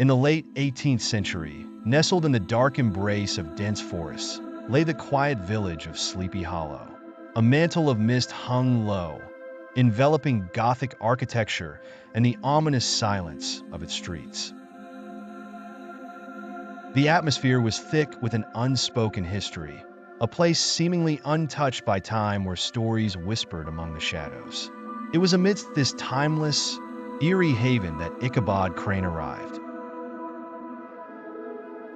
In the late 18th century, nestled in the dark embrace of dense forests, lay the quiet village of Sleepy Hollow. A mantle of mist hung low, enveloping Gothic architecture and the ominous silence of its streets. The atmosphere was thick with an unspoken history, a place seemingly untouched by time where stories whispered among the shadows. It was amidst this timeless, eerie haven that Ichabod Crane arrived.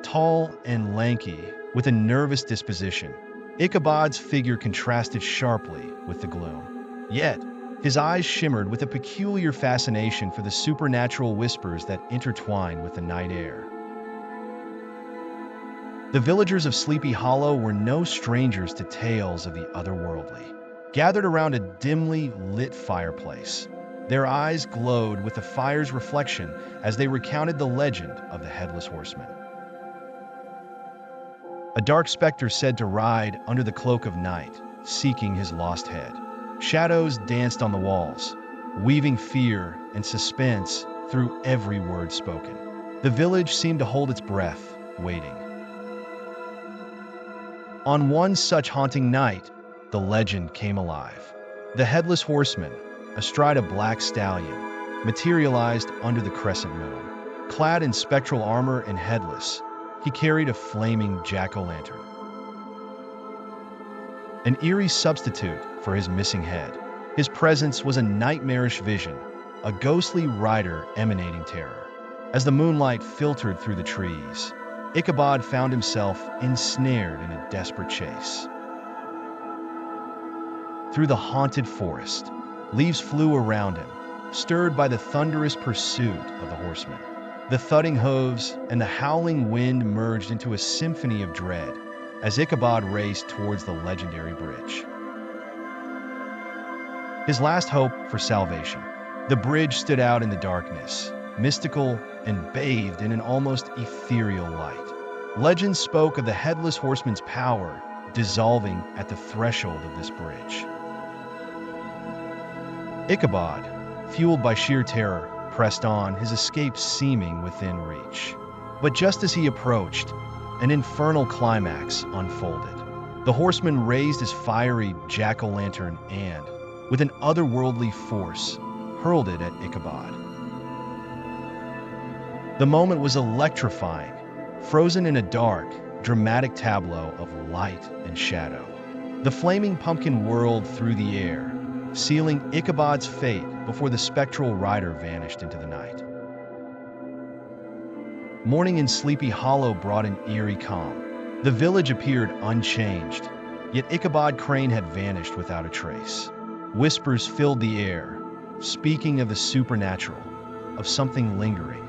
Tall and lanky, with a nervous disposition, Ichabod's figure contrasted sharply with the gloom. Yet, his eyes shimmered with a peculiar fascination for the supernatural whispers that intertwined with the night air. The villagers of Sleepy Hollow were no strangers to tales of the otherworldly. Gathered around a dimly lit fireplace, their eyes glowed with the fire's reflection as they recounted the legend of the Headless Horseman. A dark specter said to ride under the cloak of night, seeking his lost head. Shadows danced on the walls, weaving fear and suspense through every word spoken. The village seemed to hold its breath, waiting. On one such haunting night, the legend came alive. The Headless Horseman, astride a black stallion, materialized under the crescent moon. Clad in spectral armor and headless, he carried a flaming jack-o'-lantern. An eerie substitute for his missing head. His presence was a nightmarish vision, a ghostly rider emanating terror. As the moonlight filtered through the trees, Ichabod found himself ensnared in a desperate chase. Through the haunted forest, leaves flew around him, stirred by the thunderous pursuit of the horseman. The thudding hooves and the howling wind merged into a symphony of dread as Ichabod raced towards the legendary bridge. His last hope for salvation. The bridge stood out in the darkness, mystical and bathed in an almost ethereal light. Legends spoke of the Headless Horseman's power dissolving at the threshold of this bridge. Ichabod, fueled by sheer terror, pressed on, his escape seeming within reach. But just as he approached, an infernal climax unfolded. The horseman raised his fiery jack-o'-lantern and, with an otherworldly force, hurled it at Ichabod. The moment was electrifying, frozen in a dark, dramatic tableau of light and shadow. The flaming pumpkin whirled through the air, sealing Ichabod's fate before the spectral rider vanished into the night. Morning in Sleepy Hollow brought an eerie calm. The village appeared unchanged, yet Ichabod Crane had vanished without a trace. Whispers filled the air, speaking of the supernatural, of something lingering.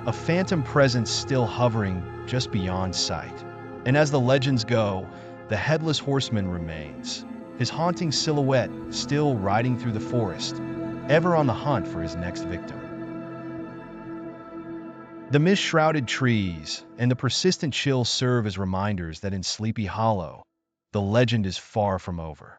A phantom presence still hovering just beyond sight. And as the legends go, the Headless Horseman remains, his haunting silhouette still riding through the forest, ever on the hunt for his next victim. The mist-shrouded trees and the persistent chill serve as reminders that in Sleepy Hollow, the legend is far from over.